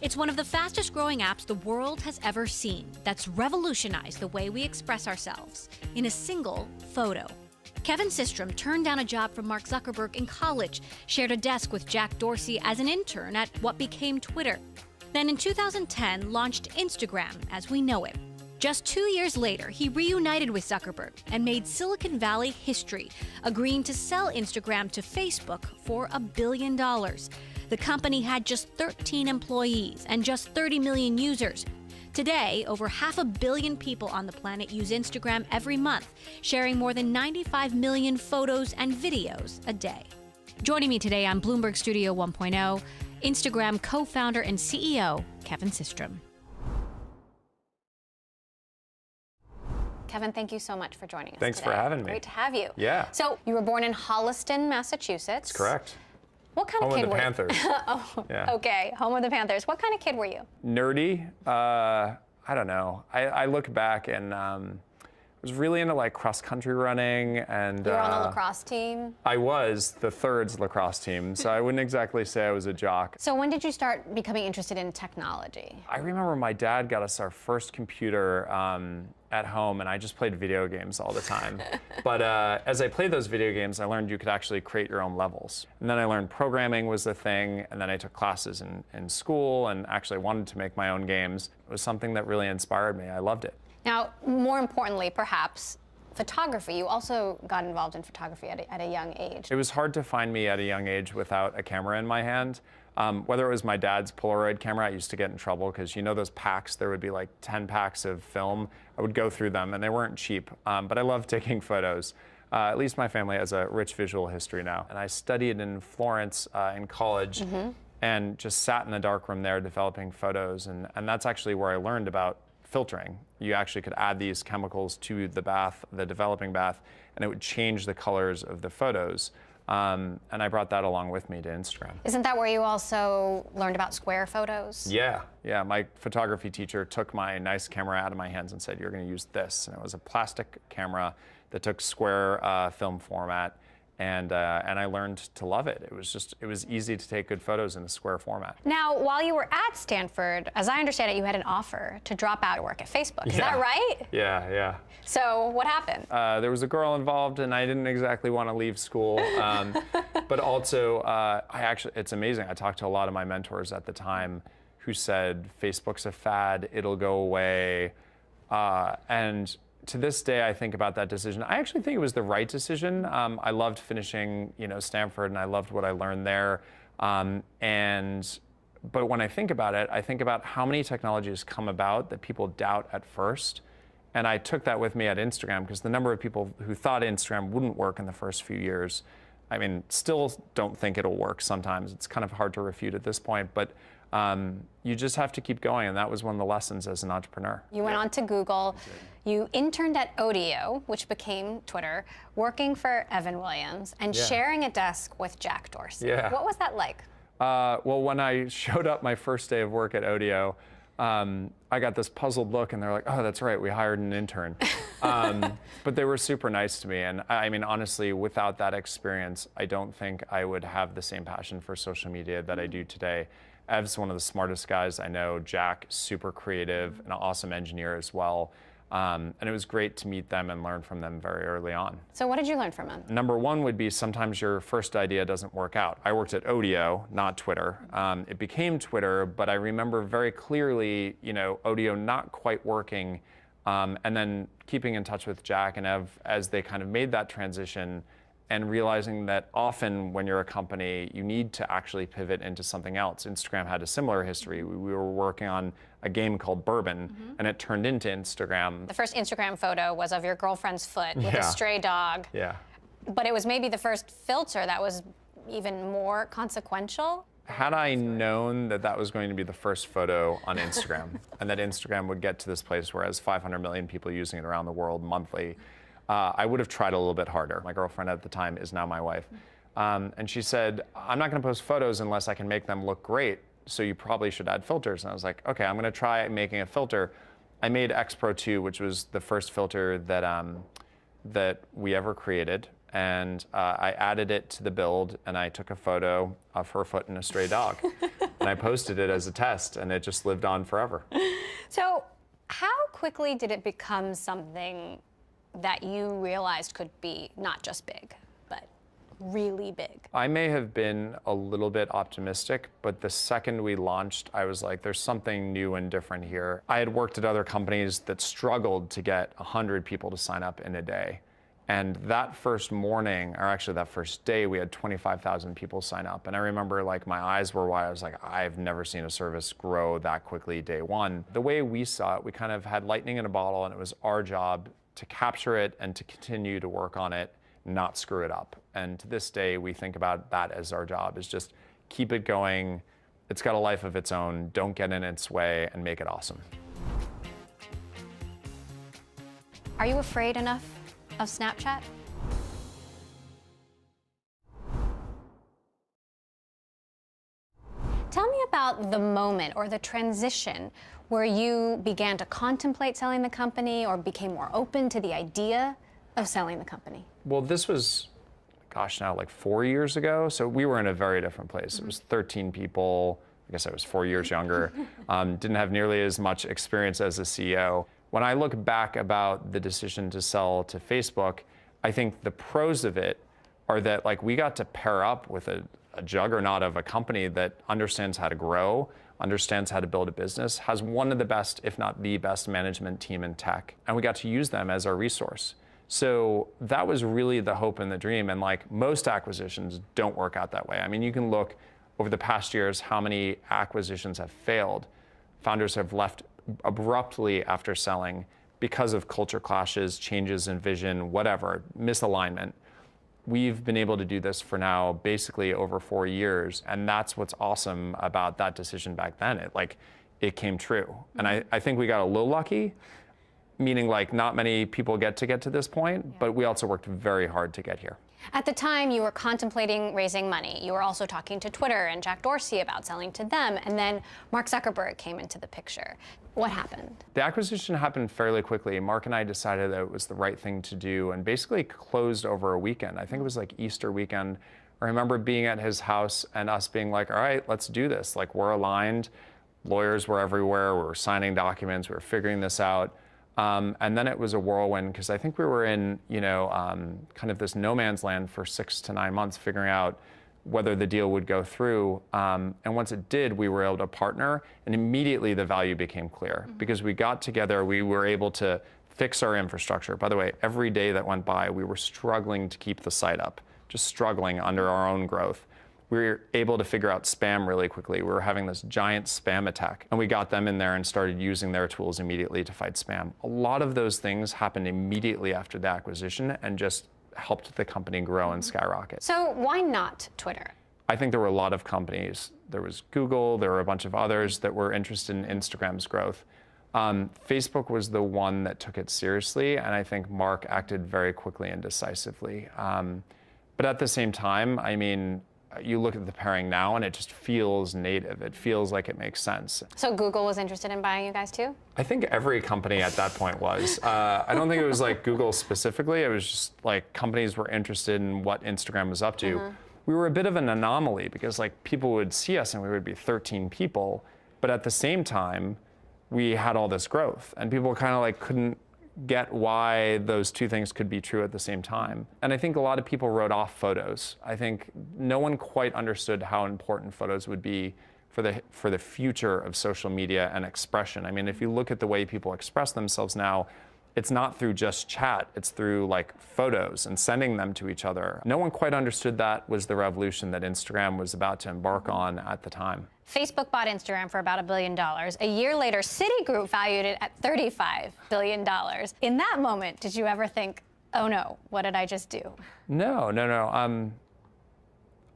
It's one of the fastest growing apps the world has ever seen that's revolutionized the way we express ourselves in a single photo. Kevin Systrom turned down a job from Mark Zuckerberg in college, shared a desk with Jack Dorsey as an intern at what became Twitter. Then in 2010, launched Instagram as we know it. Just 2 years later, he reunited with Zuckerberg and made Silicon Valley history, agreeing to sell Instagram to Facebook for $1 billion. The company had just 13 employees and just 30 million users. Today, over 500 million people on the planet use Instagram every month, sharing more than 95 million photos and videos a day. Joining me today on Bloomberg Studio 1.0, Instagram co-founder and CEO, Kevin Systrom. Kevin, thank you so much for joining us Thanks today. for having me. Great to have you. Yeah. So you were born in Holliston, Massachusetts. That's correct. What kind Home of kid of the were Panthers. you? Oh, Yeah. okay. Home of the Panthers. What kind of kid were you? Nerdy. I don't know. I look back and I was really into like cross-country running and You were on a lacrosse team. I was the Thirds lacrosse team, so I wouldn't exactly say I was a jock. So when did you start becoming interested in technology? I remember my dad got us our first computer at home, and I just played video games all the time. But as I played those video games, I learned you could actually create your own levels. And then I learned programming was the thing, and then I took classes in school and actually wanted to make my own games. It was something that really inspired me. I loved it. Now, more importantly, perhaps, photography. You also got involved in photography at a young age. It was hard to find me at a young age without a camera in my hand. Whether it was my dad's Polaroid camera, I used to get in trouble because you know those packs, there would be like 10 packs of film. I would go through them and they weren't cheap, but I loved taking photos. At least my family has a rich visual history now. And I studied in Florence in college and just sat in the darkroom there developing photos. And that's actually where I learned about filtering. You actually could add these chemicals to the bath, the developing bath, and it would change the colors of the photos. And I brought that along with me to Instagram. Isn't that where you also learned about square photos? Yeah. My photography teacher took my nice camera out of my hands and said, "You're going to use this." And it was a plastic camera that took square film format. And I learned to love it. It was easy to take good photos in a square format. Now, while you were at Stanford, as I understand it, you had an offer to drop out and work at Facebook. Is that right? Yeah. So what happened? There was a girl involved, and I didn't exactly want to leave school. But also, it's amazing. I talked to a lot of my mentors at the time who said, Facebook's a fad, it'll go away. And to this day, I think about that decision. I actually think it was the right decision. I loved finishing, Stanford, and I loved what I learned there. But when I think about it, I think about how many technologies come about that people doubt at first. And I took that with me at Instagram because the number of people who thought Instagram wouldn't work in the first few years, I mean, still don't think it'll work sometimes. It's kind of hard to refute at this point, but you just have to keep going, and that was one of the lessons as an entrepreneur. You went on to Google. You interned at Odeo, which became Twitter, working for Evan Williams, and sharing a desk with Jack Dorsey. Yeah. What was that like? Well, when I showed up my first day of work at Odeo, I got this puzzled look, and they're like, "Oh, that's right, we hired an intern." But they were super nice to me, and I mean, honestly, without that experience, I don't think I would have the same passion for social media that I do today. Ev's one of the smartest guys I know. Jack, super creative, an awesome engineer as well. And it was great to meet them and learn from them very early on. So what did you learn from them? Number one would be sometimes your first idea doesn't work out. I worked at Odeo, not Twitter. It became Twitter, but I remember very clearly, Odeo not quite working, and then keeping in touch with Jack and Ev as they kind of made that transition, and realizing that often when you're a company, you need to actually pivot into something else. Instagram had a similar history. We were working on a game called Bourbon, and it turned into Instagram. The first Instagram photo was of your girlfriend's foot with a stray dog. Yeah. But it was maybe the first filter that was even more consequential. Had I known that that was going to be the first photo on Instagram, and that Instagram would get to this place where it has 500 million people using it around the world monthly, I would have tried a little bit harder. My girlfriend at the time is now my wife. And she said, "I'm not going to post photos unless I can make them look great, so you probably should add filters." And I was like, okay, I'm going to try making a filter. I made X Pro 2, which was the first filter that we ever created. And I added it to the build, and I took a photo of her foot and a stray dog. And I posted it as a test, and it just lived on forever. So how quickly did it become something that you realized could be not just big, but really big? I may have been a little bit optimistic, but the second we launched, I was like, there's something new and different here. I had worked at other companies that struggled to get 100 people to sign up in a day. And that first morning, or actually that first day, we had 25,000 people sign up. And I remember like my eyes were wide. I was like, I've never seen a service grow that quickly day one. The way we saw it, we kind of had lightning in a bottle, and it was our job to capture it and to continue to work on it, not screw it up. And to this day, we think about that as our job, is just keep it going. It's got a life of its own. Don't get in its way, and make it awesome. Are you afraid enough of Snapchat? Tell me about the moment or the transition where you began to contemplate selling the company or became more open to the idea of selling the company. Well, this was, gosh, now like 4 years ago. So we were in a very different place. It was 13 people. I guess I was 4 years younger. Didn't have nearly as much experience as a CEO. When I look back about the decision to sell to Facebook, I think the pros of it are that like we got to pair up with a juggernaut of a company that understands how to grow, understands how to build a business, has one of the best, if not the best, management team in tech, and we got to use them as our resource. So that was really the hope and the dream, and like most acquisitions don't work out that way. I mean, you can look over the past years how many acquisitions have failed. Founders have left abruptly after selling because of culture clashes, changes in vision, whatever, misalignment. We've been able to do this for now basically over 4 years, and that's what's awesome about that decision back then. It came true. And I think we got a little lucky, meaning like not many people get to this point, but we also worked very hard to get here. At the time, you were contemplating raising money. You were also talking to Twitter and Jack Dorsey about selling to them, and then Mark Zuckerberg came into the picture. What happened? The acquisition happened fairly quickly. Mark and I decided that it was the right thing to do, and basically closed over a weekend. I think it was like Easter weekend. I remember being at his house and us being like, all right, let's do this. Like, we're aligned. Lawyers were everywhere. We were signing documents. We were figuring this out. And then it was a whirlwind, because I think we were in, kind of this no man's land for 6 to 9 months, figuring out whether the deal would go through. And once it did, we were able to partner, and immediately the value became clear, because we got together, we were able to fix our infrastructure. By the way, every day that went by, we were struggling to keep the site up, just struggling under our own growth. We were able to figure out spam really quickly. We were having this giant spam attack, and we got them in there and started using their tools immediately to fight spam. A lot of those things happened immediately after the acquisition and just helped the company grow and skyrocket. So why not Twitter? I think there were a lot of companies. There was Google, there were a bunch of others that were interested in Instagram's growth. Facebook was the one that took it seriously, and I think Mark acted very quickly and decisively. But at the same time, I mean, you look at the pairing now and it just feels native. It feels like it makes sense. So Google was interested in buying you guys too? I think every company at that point was. I don't think it was like Google specifically. It was just like companies were interested in what Instagram was up to. We were a bit of an anomaly, because like people would see us and we would be 13 people, but at the same time, we had all this growth, and people kind of like couldn't get why those two things could be true at the same time. And I think a lot of people wrote off photos. I think no one quite understood how important photos would be for the future of social media and expression. I mean, if you look at the way people express themselves now, it's not through just chat, it's through like photos and sending them to each other. No one quite understood that was the revolution that Instagram was about to embark on at the time. Facebook bought Instagram for about $1 billion. A year later, Citigroup valued it at $35 billion. In that moment, did you ever think, oh no, what did I just do? No.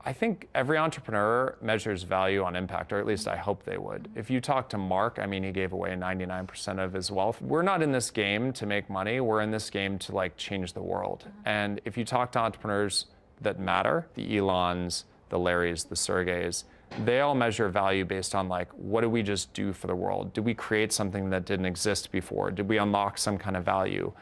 I think every entrepreneur measures value on impact, or at least I hope they would. If you talk to Mark, I mean, he gave away 99% of his wealth. We're not in this game to make money. We're in this game to like change the world. And if you talk to entrepreneurs that matter, the Elons, the Larrys, the Sergeys, they all measure value based on like, what did we just do for the world? Did we create something that didn't exist before? Did we unlock some kind of value?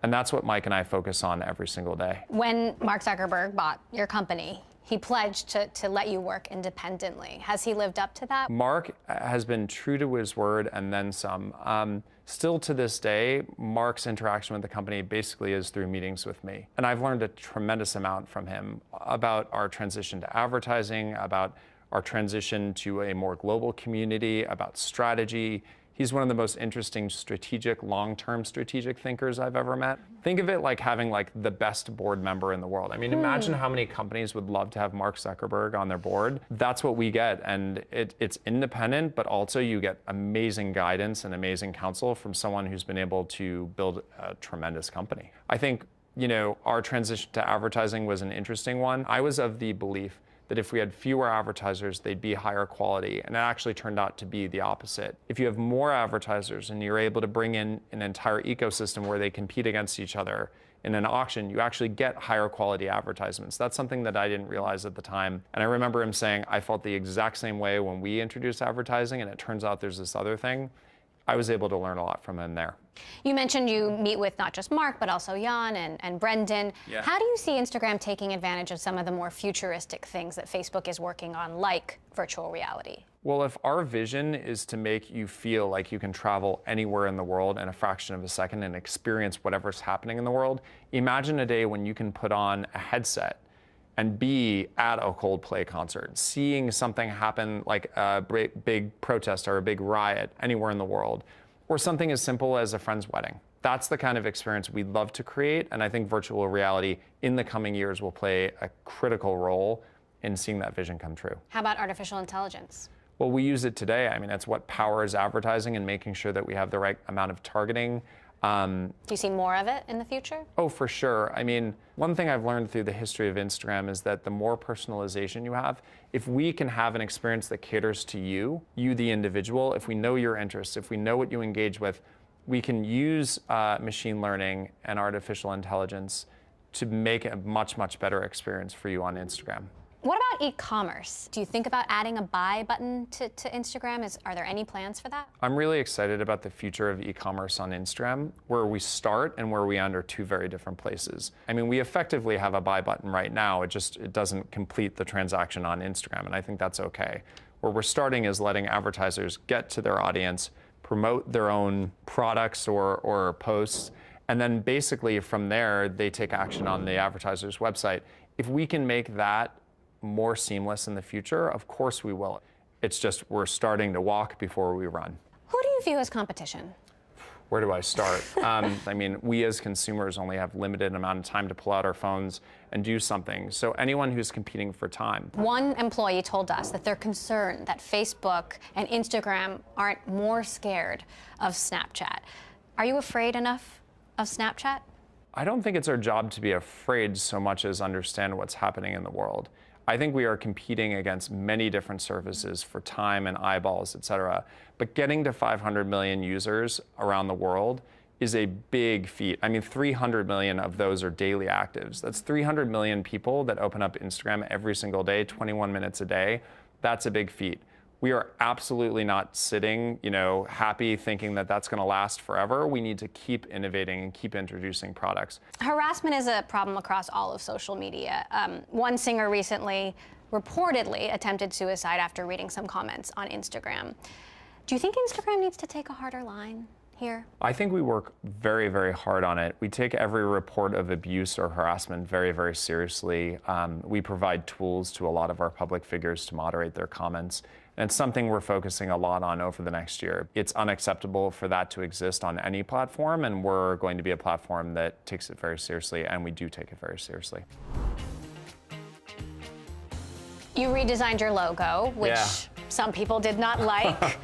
And that's what Mike and I focus on every single day. When Mark Zuckerberg bought your company, he pledged to let you work independently. Has he lived up to that? Mark has been true to his word and then some. Still to this day, Mark's interaction with the company basically is through meetings with me. And I've learned a tremendous amount from him about our transition to advertising, about our transition to a more global community, about strategy. He's one of the most interesting strategic, long-term strategic thinkers I've ever met. Think of it like having like the best board member in the world. I mean, imagine how many companies would love to have Mark Zuckerberg on their board. That's what we get, and it's independent, but also you get amazing guidance and amazing counsel from someone who's been able to build a tremendous company. I think, our transition to advertising was an interesting one. I was of the belief that if we had fewer advertisers, they'd be higher quality. And it actually turned out to be the opposite. If you have more advertisers and you're able to bring in an entire ecosystem where they compete against each other in an auction, you actually get higher quality advertisements. That's something that I didn't realize at the time. And I remember him saying, I felt the exact same way when we introduced advertising, and it turns out there's this other thing. I was able to learn a lot from him there. You mentioned you meet with not just Mark, but also Jan and Brendan. Yeah. How do you see Instagram taking advantage of some of the more futuristic things that Facebook is working on, like virtual reality? Well, if our vision is to make you feel like you can travel anywhere in the world in a fraction of a second and experience whatever's happening in the world, imagine a day when you can put on a headset and be at a Coldplay concert, seeing something happen like a big protest or a big riot anywhere in the world, or something as simple as a friend's wedding. That's the kind of experience we'd love to create, and I think virtual reality in the coming years will play a critical role in seeing that vision come true. How about artificial intelligence? Well, we use it today. I mean, that's what powers advertising and making sure that we have the right amount of targeting. Do you see more of it in the future? Oh, for sure. I mean, one thing I've learned through the history of Instagram is that the more personalization you have, if we can have an experience that caters to you the individual, if we know your interests, if we know what you engage with, we can use machine learning and artificial intelligence to make a much, much better experience for you on Instagram. What about e-commerce? Do you think about adding a buy button to Instagram? Are there any plans for that? I'm really excited about the future of e-commerce on Instagram. Where we start and where we end are two very different places. I mean, we effectively have a buy button right now. It doesn't complete the transaction on Instagram, and I think that's okay. Where we're starting is letting advertisers get to their audience, promote their own products or posts, and then basically from there, they take action on the advertiser's website. If we can make that more seamless in the future, of course we will. It's just we're starting to walk before we run. Who do you view as competition? Where do I start? I mean, we as consumers only have limited amount of time to pull out our phones and do something. So anyone who's competing for time. One employee told us that they're concerned that Facebook and Instagram aren't more scared of Snapchat. Are you afraid enough of Snapchat? I don't think it's our job to be afraid so much as understand what's happening in the world. I think we are competing against many different services for time and eyeballs, et cetera. But getting to 500 million users around the world is a big feat. I mean, 300 million of those are daily actives. That's 300 million people that open up Instagram every single day, 21 minutes a day. That's a big feat. We are absolutely not sitting, happy thinking that that's going to last forever. We need to keep innovating and keep introducing products. Harassment is a problem across all of social media. One singer recently reportedly attempted suicide after reading some comments on Instagram. Do you think Instagram needs to take a harder line here? I think we work very, very hard on it. We take every report of abuse or harassment very, very seriously. We provide tools to a lot of our public figures to moderate their comments. And it's something we're focusing a lot on over the next year. It's unacceptable for that to exist on any platform, and we're going to be a platform that takes it very seriously, and we do take it very seriously. You redesigned your logo, which some people did not like.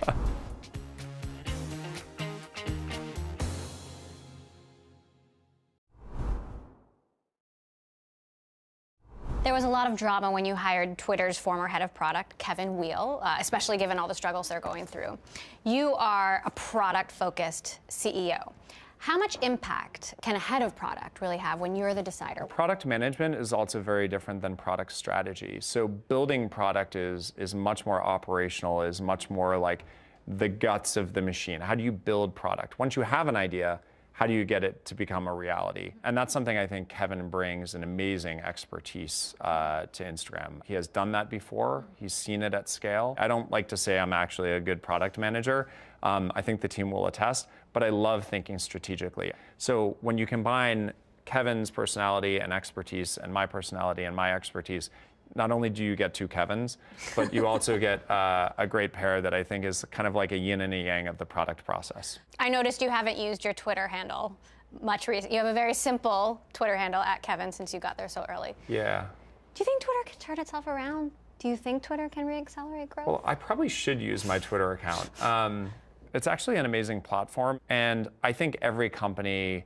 There was a lot of drama when you hired Twitter's former head of product, Kevin Weil, especially given all the struggles they're going through. You are a product-focused CEO. How much impact can a head of product really have when you're the decider? Product management is also very different than product strategy. So building product is much more operational, is much more like the guts of the machine. How do you build product? Once you have an idea, how do you get it to become a reality? And that's something I think Kevin brings an amazing expertise to Instagram. He has done that before. He's seen it at scale. I don't like to say I'm actually a good product manager. I think the team will attest, but I love thinking strategically. So when you combine Kevin's personality and expertise and my personality and my expertise, not only do you get two Kevins, but you also get a great pair that I think is kind of like a yin and a yang of the product process. I noticed you haven't used your Twitter handle much recently. You have a very simple Twitter handle @Kevin since you got there so early. Yeah. Do you think Twitter can turn itself around? Do you think Twitter can reaccelerate growth? Well, I probably should use my Twitter account. It's actually an amazing platform, and I think every company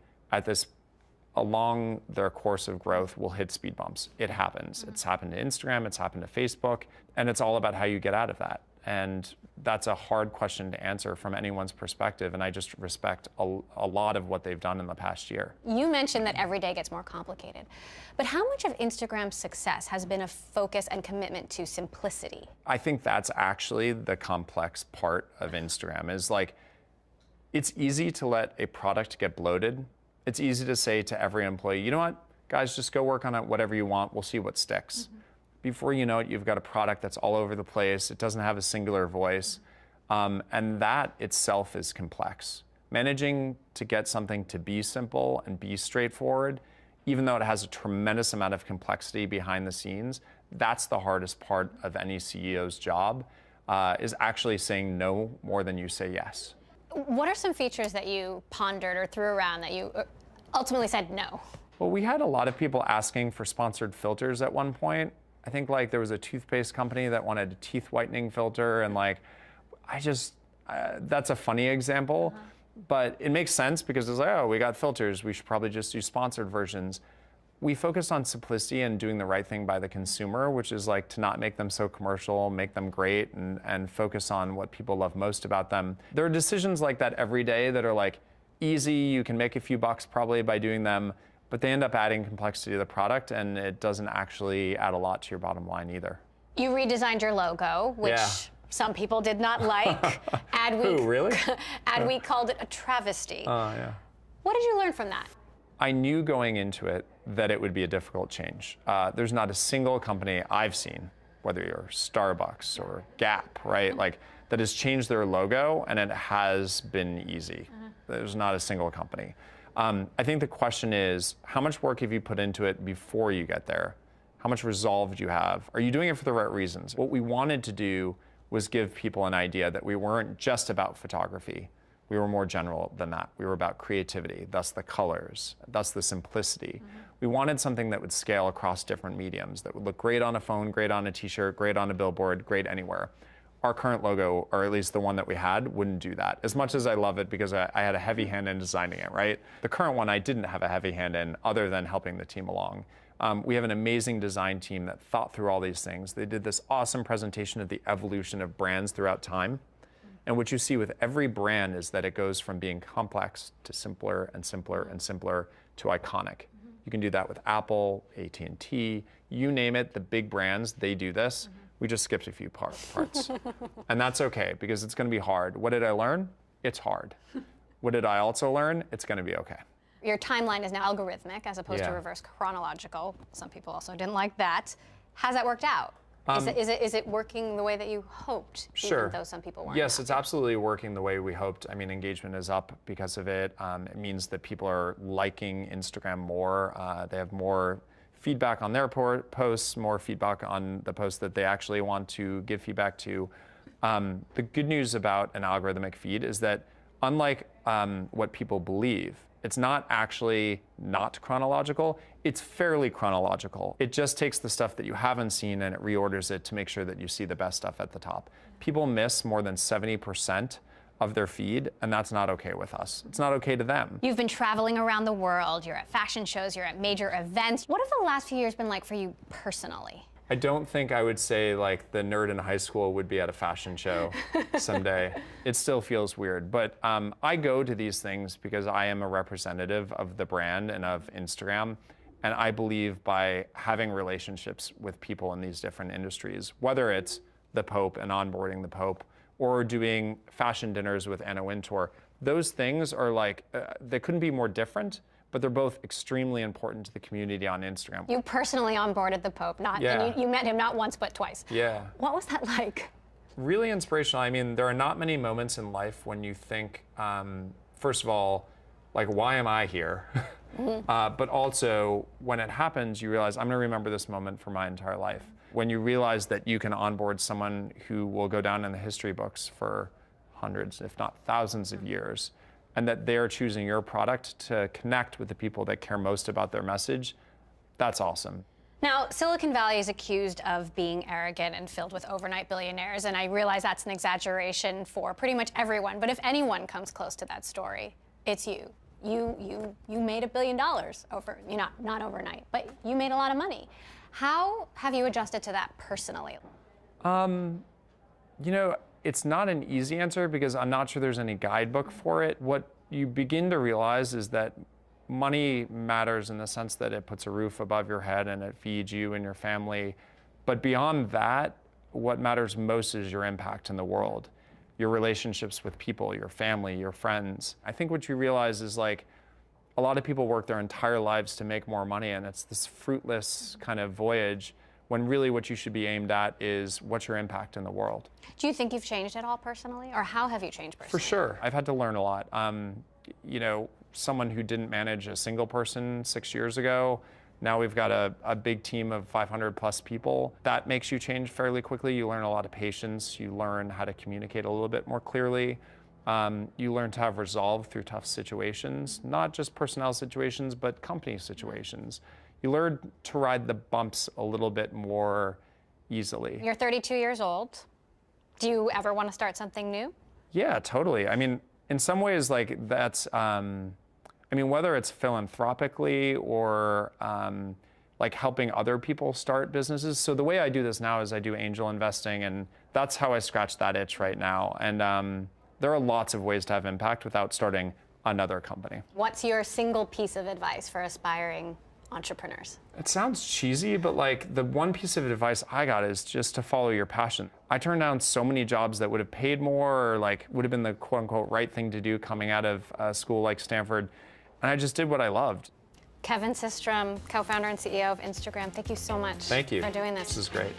along their course of growth will hit speed bumps. It happens. It's happened to Instagram, it's happened to Facebook, and it's all about how you get out of that. And that's a hard question to answer from anyone's perspective, and I just respect a lot of what they've done in the past year. You mentioned that every day gets more complicated, but how much of Instagram's success has been a focus and commitment to simplicity? I think that's actually the complex part of Instagram, is like, it's easy to let a product get bloated. It's easy to say to every employee, you know what, guys, just go work on it, whatever you want, we'll see what sticks. Before you know it, you've got a product that's all over the place, it doesn't have a singular voice, and that itself is complex. Managing to get something to be simple and be straightforward, even though it has a tremendous amount of complexity behind the scenes, that's the hardest part of any CEO's job, is actually saying no more than you say yes. What are some features that you pondered or threw around that you ultimately said no? Well, we had a lot of people asking for sponsored filters at one point. I think like there was a toothpaste company that wanted a teeth whitening filter, and like, that's a funny example, but it makes sense because it's like, oh, we got filters, we should probably just do sponsored versions. We focused on simplicity and doing the right thing by the consumer, which is like to not make them so commercial, make them great, and focus on what people love most about them. There are decisions like that every day that are like easy, you can make a few bucks probably by doing them, but they end up adding complexity to the product, and it doesn't actually add a lot to your bottom line either. You redesigned your logo, which some people did not like. Who, really? Adweek called it a travesty. Oh, yeah. What did you learn from that? I knew going into it that it would be a difficult change. There's not a single company I've seen, whether you're Starbucks or Gap, right, like that has changed their logo and it has been easy. There's not a single company. I think the question is, how much work have you put into it before you get there? How much resolve do you have? Are you doing it for the right reasons? What we wanted to do was give people an idea that we weren't just about photography. We were more general than that. We were about creativity, thus the colors, thus the simplicity. We wanted something that would scale across different mediums, that would look great on a phone, great on a t-shirt, great on a billboard, great anywhere. Our current logo, or at least the one that we had, wouldn't do that. As much as I love it because I had a heavy hand in designing it, right? The current one I didn't have a heavy hand in other than helping the team along. We have an amazing design team that thought through all these things. They did this awesome presentation of the evolution of brands throughout time. And what you see with every brand is that it goes from being complex to simpler and simpler and simpler to iconic. You can do that with Apple, AT&T, you name it, the big brands, they do this. We just skipped a few parts. And that's okay, because it's gonna be hard. What did I learn? It's hard. What did I also learn? It's gonna be okay. Your timeline is now algorithmic as opposed to reverse chronological. Some people also didn't like that. How's that worked out? Is it working the way that you hoped, sure. even though some people weren't? Yes, it's absolutely working the way we hoped. I mean, engagement is up because of it. It means that people are liking Instagram more. They have more feedback on their posts, more feedback on the posts that they actually want to give feedback to. The good news about an algorithmic feed is that unlike what people believe, it's not actually not chronological, it's fairly chronological. It just takes the stuff that you haven't seen and it reorders it to make sure that you see the best stuff at the top. People miss more than 70% of their feed, and that's not okay with us. It's not okay to them. You've been traveling around the world, you're at fashion shows, you're at major events. What have the last few years been like for you personally? I don't think I would say like the nerd in high school would be at a fashion show someday. It still feels weird, but I go to these things because I am a representative of the brand and of Instagram. And I believe by having relationships with people in these different industries, whether it's the Pope and onboarding the Pope, or doing fashion dinners with Anna Wintour, Those things are like, they couldn't be more different, but they're both extremely important to the community on Instagram. You personally onboarded the Pope, and you met him not once but twice. Yeah. What was that like? Really inspirational. I mean, there are not many moments in life when you think, first of all, like, why am I here? But also, when it happens, you realize, I'm going to remember this moment for my entire life. When you realize that you can onboard someone who will go down in the history books for hundreds, if not thousands of years, and that they're choosing your product to connect with the people that care most about their message, that's awesome. Now, Silicon Valley is accused of being arrogant and filled with overnight billionaires, and I realize that's an exaggeration for pretty much everyone, but if anyone comes close to that story, it's you. You made $1 billion not overnight, but you made a lot of money. How have you adjusted to that personally? You know, it's not an easy answer because I'm not sure there's any guidebook for it. What you begin to realize is that money matters in the sense that it puts a roof above your head and it feeds you and your family. But beyond that, what matters most is your impact in the world, your relationships with people, your family, your friends. I think what you realize is, like, a lot of people work their entire lives to make more money, and it's this fruitless kind of voyage, when really what you should be aimed at is what's your impact in the world. Do you think you've changed at all personally, or how have you changed personally? For sure. I've had to learn a lot. You know, someone who didn't manage a single person 6 years ago, now we've got a big team of 500 plus people. That makes you change fairly quickly. You learn a lot of patience. You learn how to communicate a little bit more clearly. You learn to have resolve through tough situations, not just personnel situations, but company situations. You learn to ride the bumps a little bit more easily. You're 32 years old. Do you ever want to start something new? Yeah, totally. I mean, in some ways, like, that's, I mean, whether it's philanthropically or like helping other people start businesses. So the way I do this now is I do angel investing, and that's how I scratch that itch right now. And there are lots of ways to have impact without starting another company. What's your single piece of advice for aspiring entrepreneurs? It sounds cheesy, but like, the one piece of advice I got is just to follow your passion. I turned down so many jobs that would have paid more, or like would have been the quote unquote right thing to do coming out of a school like Stanford. And I just did what I loved. Kevin Systrom, co-founder and CEO of Instagram, thank you so much Thank you. for doing this. This is great.